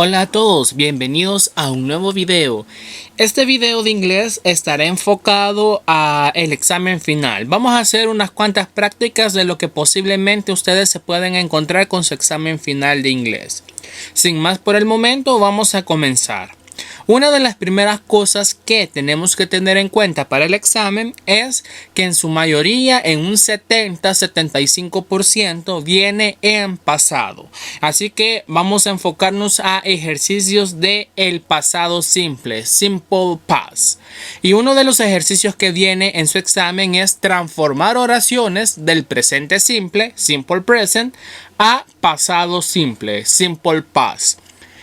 Hola a todos, bienvenidos a un nuevo video. Este video de inglés estará enfocado a el examen final. Vamos a hacer unas cuantas prácticas de lo que posiblemente ustedes se pueden encontrar con su examen final de inglés. Sin más por el momento, vamos a comenzar. Una de las primeras cosas que tenemos que tener en cuenta para el examen es que en su mayoría, en un 70-75%, viene en pasado. Así que vamos a enfocarnos a ejercicios de el pasado simple, simple past. Y uno de los ejercicios que viene en su examen es transformar oraciones del presente simple, simple present, a pasado simple, simple past.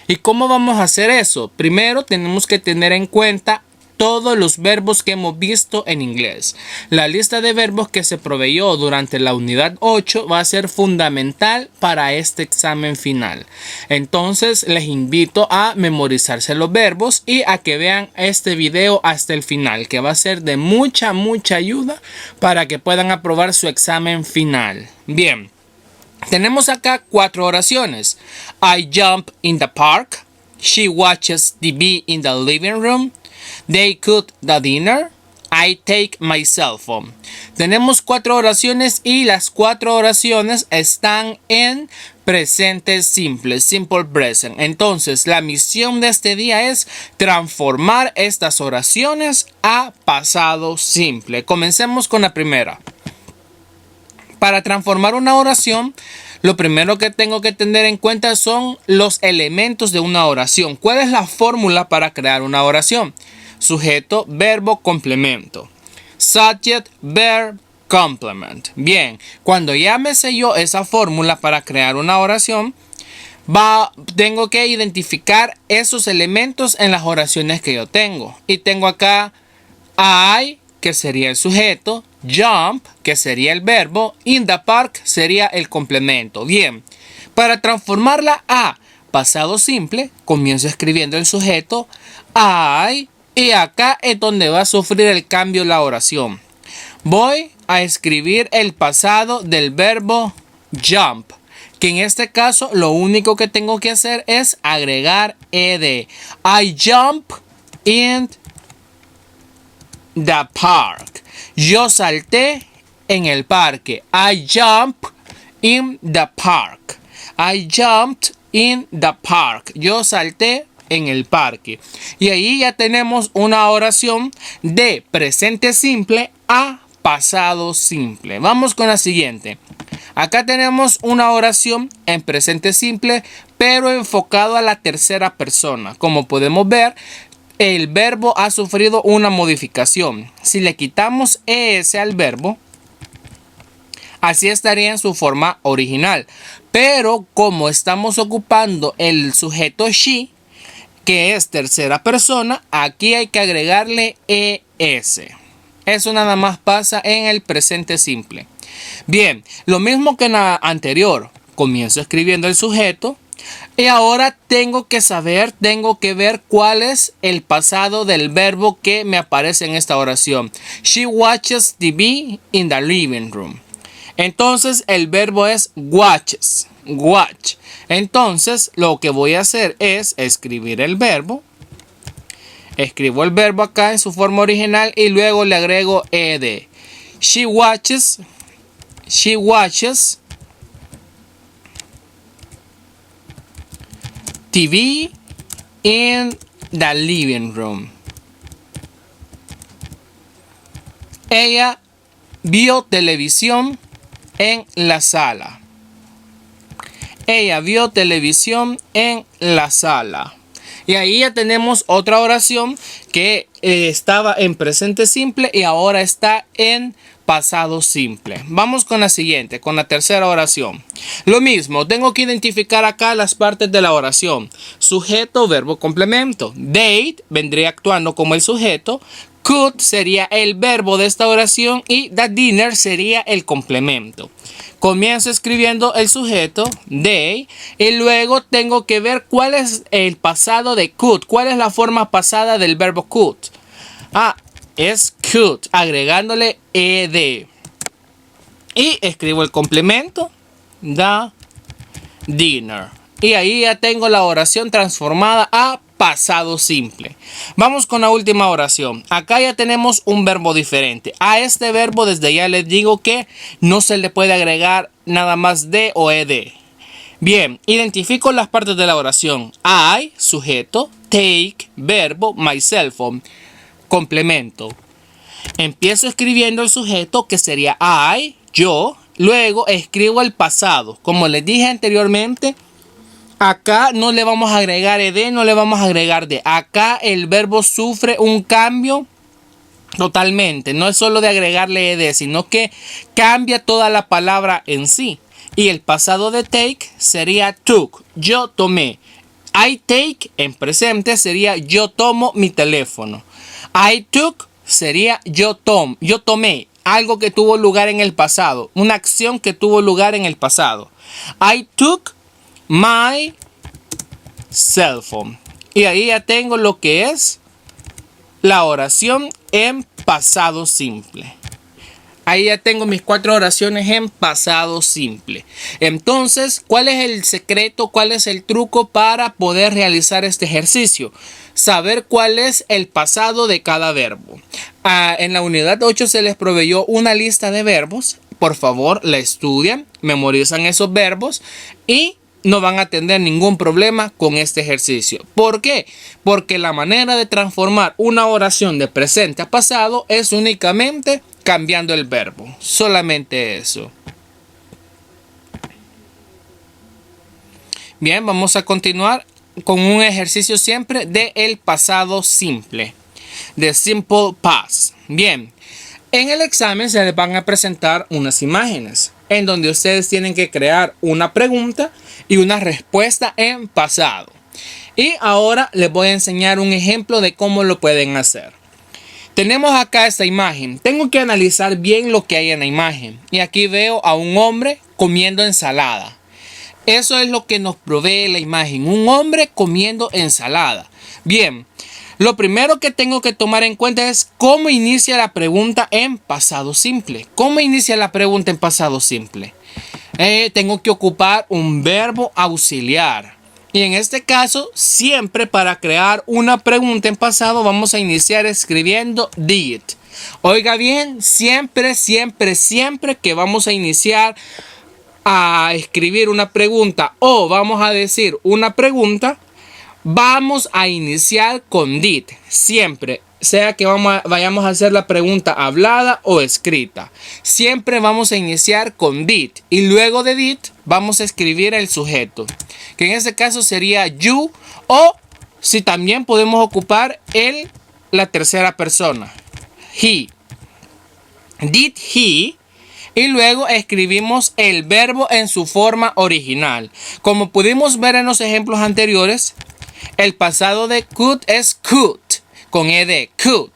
¿Y cómo vamos a hacer eso? Primero tenemos que tener en cuenta todos los verbos que hemos visto en inglés. La lista de verbos que se proveyó durante la unidad 8 va a ser fundamental para este examen final. Entonces les invito a memorizarse los verbos y a que vean este video hasta el final, que va a ser de mucha ayuda para que puedan aprobar su examen final. Bien. Tenemos acá 4 oraciones. I jump in the park. She watches TV in the living room. They cook the dinner. I take my cell phone. Tenemos 4 oraciones y las 4 oraciones están en presente simple, simple present. Entonces, la misión de este día es transformar estas oraciones a pasado simple. Comencemos con la primera. Para transformar una oración, lo primero que tengo que tener en cuenta son los elementos de una oración. ¿Cuál es la fórmula para crear una oración? Sujeto, verbo, complemento. Subject, verb, complement. Bien, cuando ya me sé yo esa fórmula para crear una oración, tengo que identificar esos elementos en las oraciones que yo tengo. Y tengo acá I, que sería el sujeto, jump, que sería el verbo, in the park sería el complemento. Bien, para transformarla a pasado simple, comienzo escribiendo el sujeto I, y acá es donde va a sufrir el cambio la oración. Voy a escribir el pasado del verbo jump, que en este caso lo único que tengo que hacer es agregar ed. I jump in the park. Yo salté en el parque. I jumped in the park. I jumped in the park. Yo salté en el parque. Y ahí ya tenemos una oración de presente simple a pasado simple. Vamos con la siguiente. Acá tenemos una oración en presente simple, pero enfocado a la tercera persona. Como podemos ver, el verbo ha sufrido una modificación. Si le quitamos es al verbo, así estaría en su forma original. Pero como estamos ocupando el sujeto she, que es tercera persona, aquí hay que agregarle es. Eso nada más pasa en el presente simple. Bien, lo mismo que en la anterior. Comienzo escribiendo el sujeto. Y ahora tengo que ver cuál es el pasado del verbo que me aparece en esta oración. She watches TV in the living room. Entonces el verbo es watches, watch. Entonces lo que voy a hacer es escribir el verbo. Escribo el verbo acá en su forma original y luego le agrego ed. She watches TV in the living room. Ella vio televisión en la sala. Ella vio televisión en la sala. Y ahí ya tenemos otra oración que estaba en presente simple y ahora está en pasado simple. Vamos con la siguiente, con la tercera oración. Lo mismo, tengo que identificar acá las partes de la oración. Sujeto, verbo, complemento. They vendría actuando como el sujeto. Could sería el verbo de esta oración y the dinner sería el complemento. Comienzo escribiendo el sujeto, they, y luego tengo que ver cuál es el pasado de could. ¿Cuál es la forma pasada del verbo could? Es could, agregándole ed. Y escribo el complemento, the dinner. Y ahí ya tengo la oración transformada a pasado simple. Vamos con la última oración. Acá ya tenemos un verbo diferente. A este verbo desde ya les digo que no se le puede agregar nada más de o ed. Bien, identifico las partes de la oración. I, sujeto, take, verbo, my cell phone, complemento. Empiezo escribiendo el sujeto que sería I, yo. Luego escribo el pasado. Como les dije anteriormente, acá no le vamos a agregar ed, no le vamos a agregar de. Acá el verbo sufre un cambio totalmente. No es solo de agregarle ed, sino que cambia toda la palabra en sí. Y el pasado de take sería took. Yo tomé. I take en presente sería yo tomo mi teléfono. I took sería yo tomé. Algo que tuvo lugar en el pasado. Una acción que tuvo lugar en el pasado. I took my cell phone. Y ahí ya tengo lo que es la oración en pasado simple. Ahí ya tengo mis 4 oraciones en pasado simple. Entonces, ¿cuál es el secreto? ¿Cuál es el truco para poder realizar este ejercicio? Saber cuál es el pasado de cada verbo. En la unidad 8 se les proveyó una lista de verbos. Por favor, la estudian, memorizan esos verbos y no van a tener ningún problema con este ejercicio. ¿Por qué? Porque la manera de transformar una oración de presente a pasado es únicamente cambiando el verbo. Solamente eso. Bien, vamos a continuar con un ejercicio siempre de el pasado simple. De simple past. Bien, en el examen se les van a presentar unas imágenes en donde ustedes tienen que crear una pregunta y una respuesta en pasado. Y ahora les voy a enseñar un ejemplo de cómo lo pueden hacer. Tenemos acá esta imagen. Tengo que analizar bien lo que hay en la imagen. Y aquí veo a un hombre comiendo ensalada. Eso es lo que nos provee la imagen. Un hombre comiendo ensalada. Bien, lo primero que tengo que tomar en cuenta es cómo inicia la pregunta en pasado simple. ¿Cómo inicia la pregunta en pasado simple? Tengo que ocupar un verbo auxiliar. Y en este caso, siempre para crear una pregunta en pasado vamos a iniciar escribiendo did. Oiga bien, siempre que vamos a iniciar a escribir una pregunta o vamos a decir una pregunta, vamos a iniciar con did. Siempre, sea que vayamos a hacer la pregunta hablada o escrita. Siempre vamos a iniciar con did. Y luego de did vamos a escribir el sujeto. Que en este caso sería you. O si también podemos ocupar la tercera persona. He. Did he. Y luego escribimos el verbo en su forma original. Como pudimos ver en los ejemplos anteriores, el pasado de could es could, con ed, could.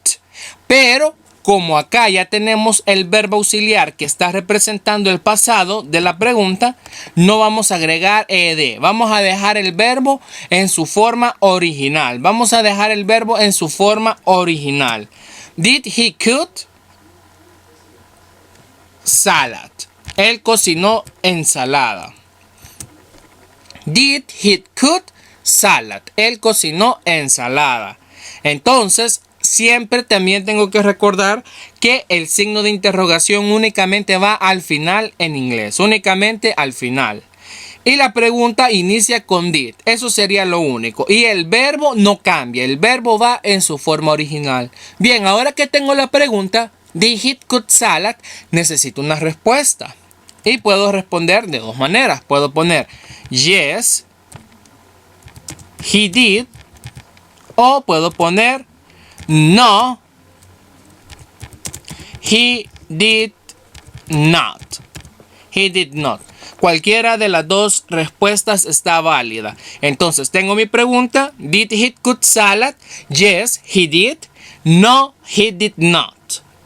Pero como acá ya tenemos el verbo auxiliar que está representando el pasado de la pregunta, no vamos a agregar ed. Vamos a dejar el verbo en su forma original. Vamos a dejar el verbo en su forma original. Did he cook salad? Él cocinó ensalada. Did he cook salad? Él cocinó ensalada. Entonces, siempre también tengo que recordar que el signo de interrogación únicamente va al final en inglés. Únicamente al final. Y la pregunta inicia con did. Eso sería lo único. Y el verbo no cambia. El verbo va en su forma original. Bien, ahora que tengo la pregunta, did he cook salad? Necesito una respuesta. Y puedo responder de dos maneras. Puedo poner yes, he did. O puedo poner no, he did not. He did not. Cualquiera de las dos respuestas está válida. Entonces tengo mi pregunta. Did he cook salad? Yes, he did. No, he did not.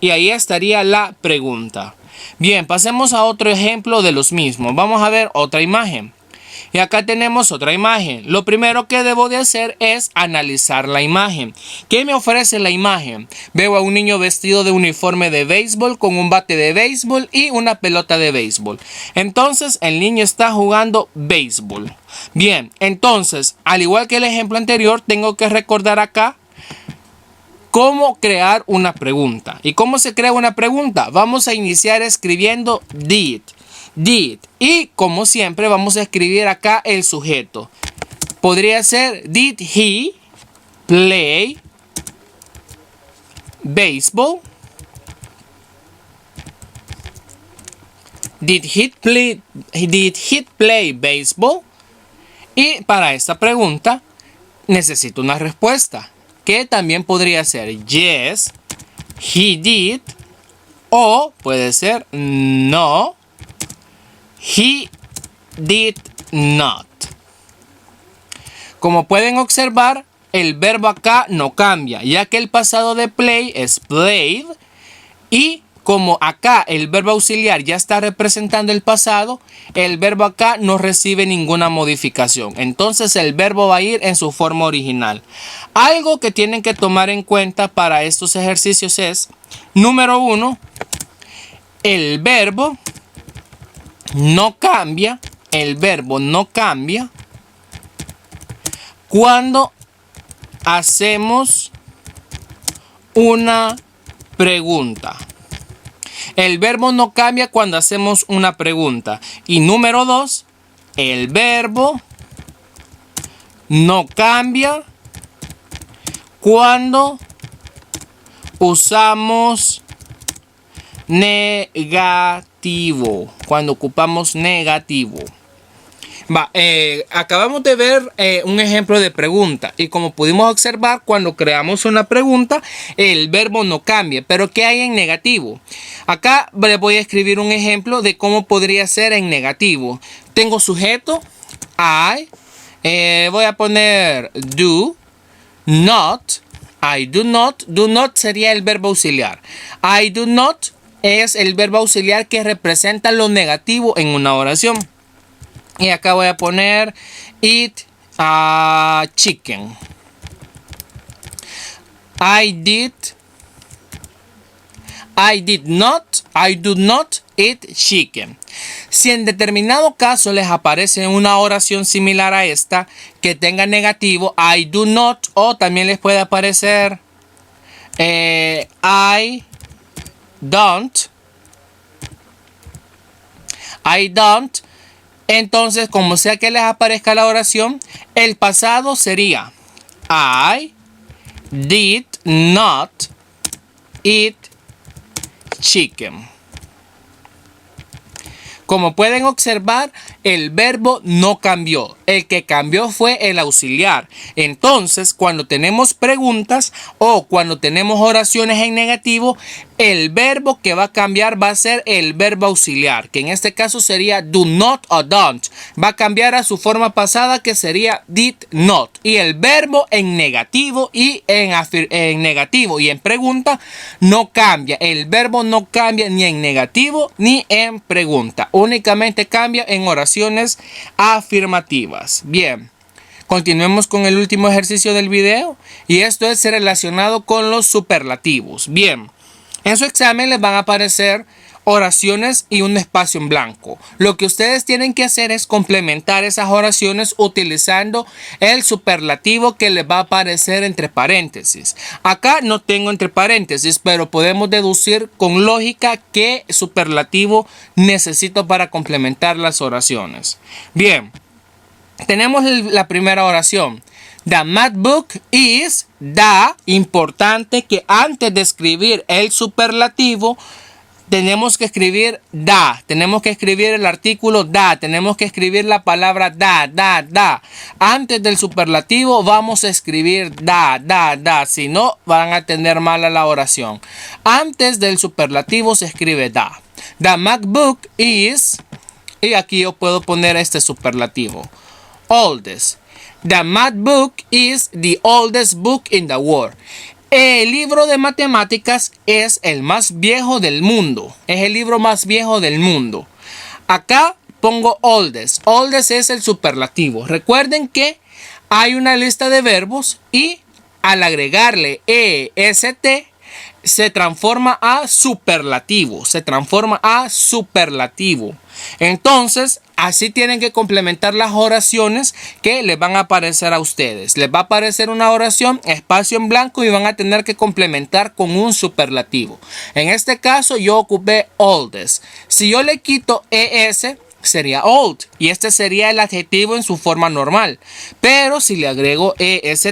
Y ahí estaría la pregunta. Bien, pasemos a otro ejemplo de los mismos. Vamos a ver otra imagen. Y acá tenemos otra imagen. Lo primero que debo de hacer es analizar la imagen. ¿Qué me ofrece la imagen? Veo a un niño vestido de uniforme de béisbol con un bate de béisbol y una pelota de béisbol. Entonces el niño está jugando béisbol. Bien, entonces, al igual que el ejemplo anterior, tengo que recordar acá cómo crear una pregunta. ¿Y cómo se crea una pregunta? Vamos a iniciar escribiendo did. Y como siempre vamos a escribir acá el sujeto. Podría ser did he play baseball? Did he play baseball? Y para esta pregunta necesito una respuesta, que también podría ser yes, he did, o puede ser no, he did not. Como pueden observar, el verbo acá no cambia, ya que el pasado de play es played, y como acá el verbo auxiliar ya está representando el pasado, el verbo acá no recibe ninguna modificación. Entonces el verbo va a ir en su forma original. Algo que tienen que tomar en cuenta para estos ejercicios es, número 1, el verbo no cambia. El verbo no cambia cuando hacemos una pregunta. El verbo no cambia cuando hacemos una pregunta. Y número 2, el verbo no cambia cuando usamos negativo. Cuando ocupamos negativo. Acabamos de ver un ejemplo de pregunta, y como pudimos observar, cuando creamos una pregunta el verbo no cambia. Pero ¿qué hay en negativo? Acá les voy a escribir un ejemplo de cómo podría ser en negativo. Tengo sujeto I, voy a poner do not, I do not. Do not sería el verbo auxiliar. I do not es el verbo auxiliar que representa lo negativo en una oración. Y acá voy a poner eat chicken. I do not eat chicken. Si en determinado caso les aparece una oración similar a esta que tenga negativo, I do not, o también les puede aparecer I don't. Entonces, como sea que les aparezca la oración, el pasado sería I did not eat chicken. Como pueden observar, el verbo no cambió. El que cambió fue el auxiliar. Entonces, cuando tenemos preguntas o cuando tenemos oraciones en negativo, el verbo que va a cambiar va a ser el verbo auxiliar, que en este caso sería do not o don't. Va a cambiar a su forma pasada, que sería did not. Y el verbo en negativo y en negativo y en pregunta no cambia. El verbo no cambia ni en negativo ni en pregunta. Únicamente cambia en oraciones afirmativas. Bien, continuemos con el último ejercicio del video, y esto es relacionado con los superlativos. Bien, en su examen les van a aparecer oraciones y un espacio en blanco. Lo que ustedes tienen que hacer es complementar esas oraciones utilizando el superlativo que les va a aparecer entre paréntesis. Acá no tengo entre paréntesis, pero podemos deducir con lógica qué superlativo necesito para complementar las oraciones. Bien, tenemos la primera oración. The math book is the. Importante que antes de escribir el superlativo tenemos que escribir da. Tenemos que escribir el artículo da. Tenemos que escribir la palabra da. Antes del superlativo vamos a escribir da. Si no, van a tener mala la oración. Antes del superlativo se escribe da. The MacBook is. Y aquí yo puedo poner este superlativo. Oldest. The math book is the oldest book in the world. El libro de matemáticas es el más viejo del mundo. Es el libro más viejo del mundo. Acá pongo oldest. Oldest es el superlativo. Recuerden que hay una lista de verbos y al agregarle est se transforma a superlativo. Se transforma a superlativo. Entonces, así tienen que complementar las oraciones que les van a aparecer a ustedes. Les va a aparecer una oración, espacio en blanco, y van a tener que complementar con un superlativo. En este caso, yo ocupé oldest. Si yo le quito es, sería old. Y este sería el adjetivo en su forma normal. Pero si le agrego est,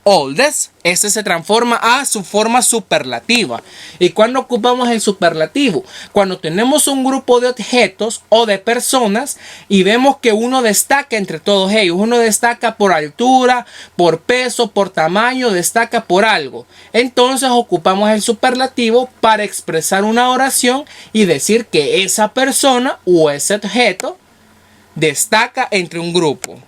oldest, este se transforma a su forma superlativa. ¿Y cuándo ocupamos el superlativo? Cuando tenemos un grupo de objetos o de personas y vemos que uno destaca entre todos ellos. Uno destaca por altura, por peso, por tamaño, destaca por algo. Entonces ocupamos el superlativo para expresar una oración y decir que esa persona o ese objeto destaca entre un grupo.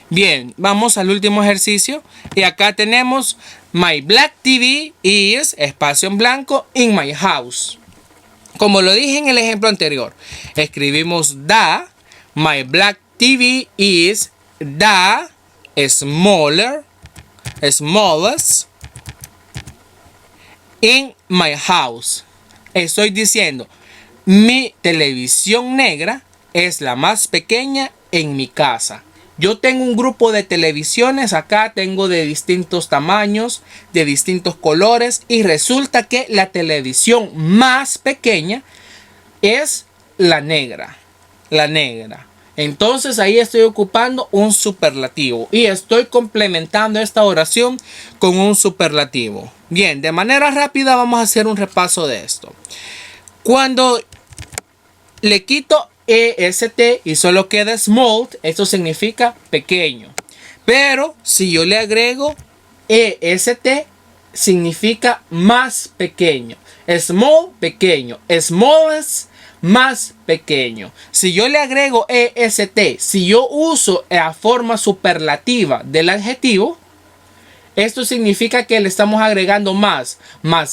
Bien, vamos al último ejercicio. Y acá tenemos my black TV is, espacio en blanco, in my house. Como lo dije en el ejemplo anterior, escribimos the, my black TV is the smallest in my house. Estoy diciendo, mi televisión negra es la más pequeña en mi casa. Yo tengo un grupo de televisiones, acá tengo de distintos tamaños, de distintos colores, y resulta que la televisión más pequeña es la negra. La negra. Entonces ahí estoy ocupando un superlativo y estoy complementando esta oración con un superlativo. Bien, de manera rápida vamos a hacer un repaso de esto. Cuando le quito est y solo queda small, esto significa pequeño. Pero si yo le agrego est, significa más pequeño. Small, pequeño. Smallest, más pequeño. Si yo le agrego est, si yo uso la forma superlativa del adjetivo, esto significa que le estamos agregando más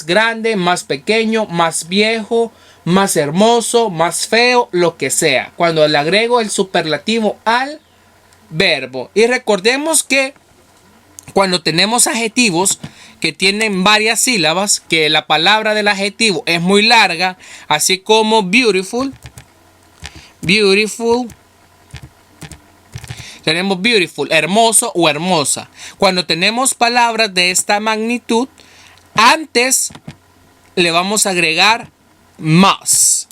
grande, más pequeño, más viejo, más hermoso, más feo, lo que sea. Cuando le agrego el superlativo al verbo. Y recordemos que cuando tenemos adjetivos que tienen varias sílabas, que la palabra del adjetivo es muy larga, así como beautiful. Tenemos beautiful, hermoso o hermosa. Cuando tenemos palabras de esta magnitud, antes le vamos a agregar más.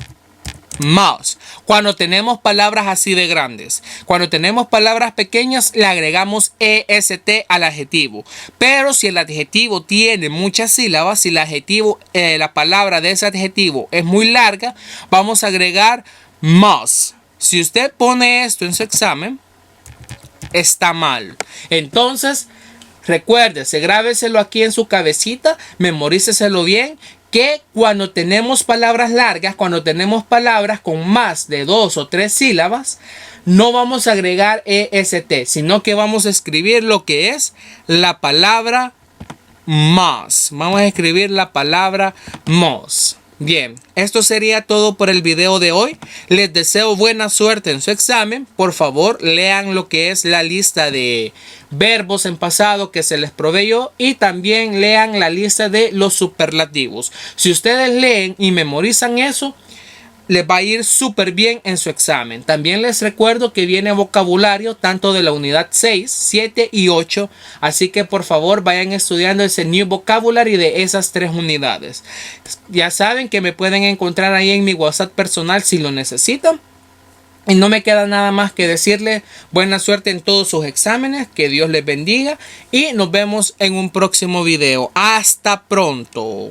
Cuando tenemos palabras así de grandes. Cuando tenemos palabras pequeñas, le agregamos est al adjetivo. Pero si el adjetivo tiene muchas sílabas, si el adjetivo, la palabra de ese adjetivo es muy larga, vamos a agregar más. Si usted pone esto en su examen, está mal. Entonces, recuérdese, grábeselo aquí en su cabecita, memoríceselo bien, que cuando tenemos palabras largas, cuando tenemos palabras con más de 2 o 3 sílabas, no vamos a agregar est, sino que vamos a escribir lo que es la palabra más. Vamos a escribir la palabra más. Bien, esto sería todo por el video de hoy. Les deseo buena suerte en su examen. Por favor, lean lo que es la lista de verbos en pasado que se les proveyó y también lean la lista de los superlativos. Si ustedes leen y memorizan eso, les va a ir súper bien en su examen. También les recuerdo que viene vocabulario tanto de la unidad 6, 7 y 8. Así que por favor vayan estudiando ese New Vocabulary de esas 3 unidades. Ya saben que me pueden encontrar ahí en mi WhatsApp personal si lo necesitan. Y no me queda nada más que decirles buena suerte en todos sus exámenes. Que Dios les bendiga. Y nos vemos en un próximo video. Hasta pronto.